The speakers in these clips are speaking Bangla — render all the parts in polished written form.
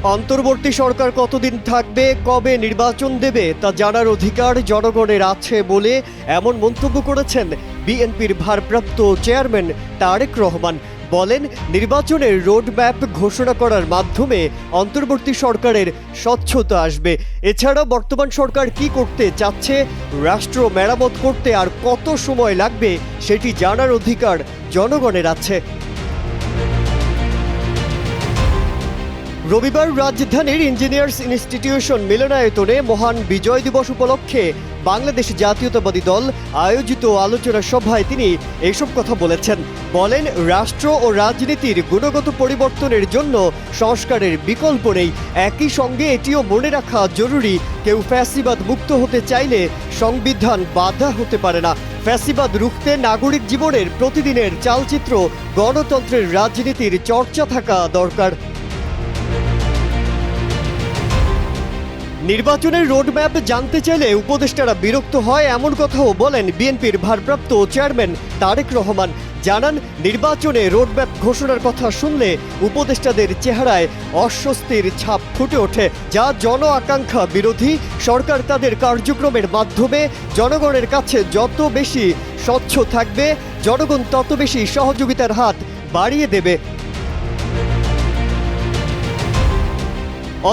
অন্তর্বর্তী সরকার কতদিন থাকবে, কবে নির্বাচন দেবে তা জানার অধিকার জনগণের আছে বলে এমন মন্তব্য করেছেন বিএনপির ভারপ্রাপ্ত চেয়ারম্যান তারেক রহমান। বলেন, নির্বাচনের রোডম্যাপ ঘোষণা করার মাধ্যমে অন্তর্বর্তী সরকারের স্বচ্ছতা আসবে। এছাড়া বর্তমান সরকার কি করতে চাচ্ছে, রাষ্ট্র মেরামত করতে আর কত সময় লাগবে সেটি জানার অধিকার জনগণের আছে। রবিবার রাজধানীর ইঞ্জিনিয়ার্স ইনস্টিটিউশন মিলনায়তনে মহান বিজয় দিবস উপলক্ষে বাংলাদেশ জাতীয়তাবাদী দল আয়োজিত আলোচনা সভায় তিনি এসব কথা বলেছেন। বলেন, রাষ্ট্র ও রাজনীতির গুণগত পরিবর্তনের জন্য সংস্কারের বিকল্প নেই। একই সঙ্গে এটিও মনে রাখা জরুরি, কেউ ফ্যাসিবাদ মুক্ত হতে চাইলে সংবিধান বাধা হতে পারে না। ফ্যাসিবাদ রুখতে নাগরিক জীবনের প্রতিদিনের চালচিত্র, গণতন্ত্রের রাজনীতির চর্চা থাকা দরকার। নির্বাচনের রোডম্যাপ জানতে চাইলে উপদেষ্টারা বিরক্ত হয়, এমন কথাও বলেন বিএনপির ভারপ্রাপ্ত চেয়ারম্যান তারেক রহমান। জানান, নির্বাচনে রোডম্যাপ ঘোষণার কথা শুনলে উপদেষ্টাদের চেহারায় অস্বস্তির ছাপ ফুটে ওঠে, যা জন আকাঙ্ক্ষা বিরোধী। সরকার তাদের কার্যক্রমের মাধ্যমে জনগণের কাছে যত বেশি স্বচ্ছ থাকবে, জনগণ তত বেশি সহযোগিতার হাত বাড়িয়ে দেবে।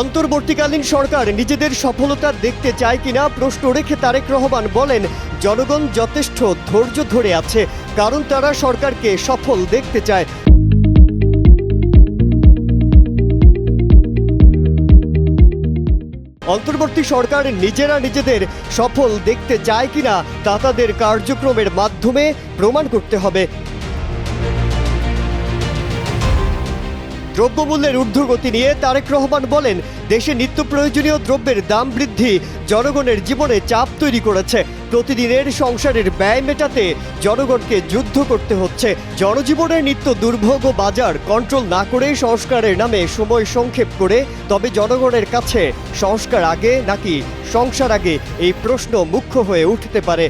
অন্তর্বর্তীকালীন সরকার নিজেদের সফলতা দেখতে চায় কিনা প্রশ্ন রেখে তারেক রহমান বলেন, জনগণ যথেষ্ট ধৈর্য ধরে আছে, কারণ তারা সরকারকে সফল দেখতে চায়। অন্তর্বর্তী সরকার নিজেরা নিজেদের সফল দেখতে চায় কিনা তা তাদের কার্যক্রমের মাধ্যমে প্রমাণ করতে হবে। দ্রব্যমূল্যের ঊর্ধ্বগতি নিয়ে তারেক রহমান বলেন, দেশে নিত্য প্রয়োজনীয় দ্রব্যের দাম বৃদ্ধি জনগণের জীবনে চাপ তৈরি করেছে। প্রতিদিনের সংসারের ব্যয় মেটাতে জনগণকে যুদ্ধ করতে হচ্ছে। জনজীবনের নিত্য দুর্ভোগ ও বাজার কন্ট্রোল না করে সংস্কারের নামে সময় সংক্ষেপ করে, তবে জনগণের কাছে সংস্কার আগে নাকি সংসার আগে, এই প্রশ্ন মুখ্য হয়ে উঠতে পারে।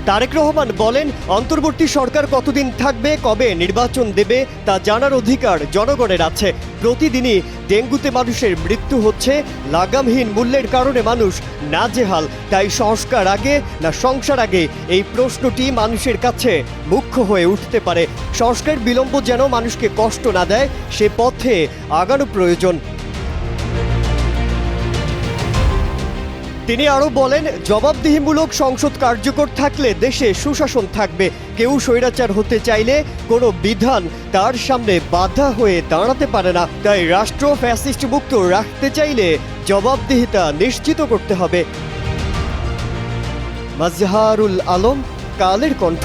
তারেক রহমান বলেন, অন্তর্বর্তী সরকার কতদিন থাকবে, কবে নির্বাচন দেবে তা জানার অধিকার জনগণের আছে। প্রতিদিনই ডেঙ্গুতে মানুষের মৃত্যু হচ্ছে, লাগামহীন মূল্যের কারণে মানুষ নাজেহাল। তাই সংস্কার আগে না সংসার আগে, এই প্রশ্নটি মানুষের কাছে মুখ্য হয়ে উঠতে পারে। সংস্কার বিলম্ব যেন মানুষকে কষ্ট না দেয়, সে পথে আগানো প্রয়োজন। তিনি আরও বলেন, জবাবদিহিমূলক সংসদ কার্যকর থাকলে দেশে সুশাসন থাকবে। কেউ স্বৈরাচার হতে চাইলে কোনো বিধান তার সামনে বাধা হয়ে দাঁড়াতে পারে না। তাই রাষ্ট্র ফ্যাসিস্ট মুক্ত রাখতে চাইলে জবাবদিহিতা নিশ্চিত করতে হবে। মাজহারুল আলম, কালের কণ্ঠ।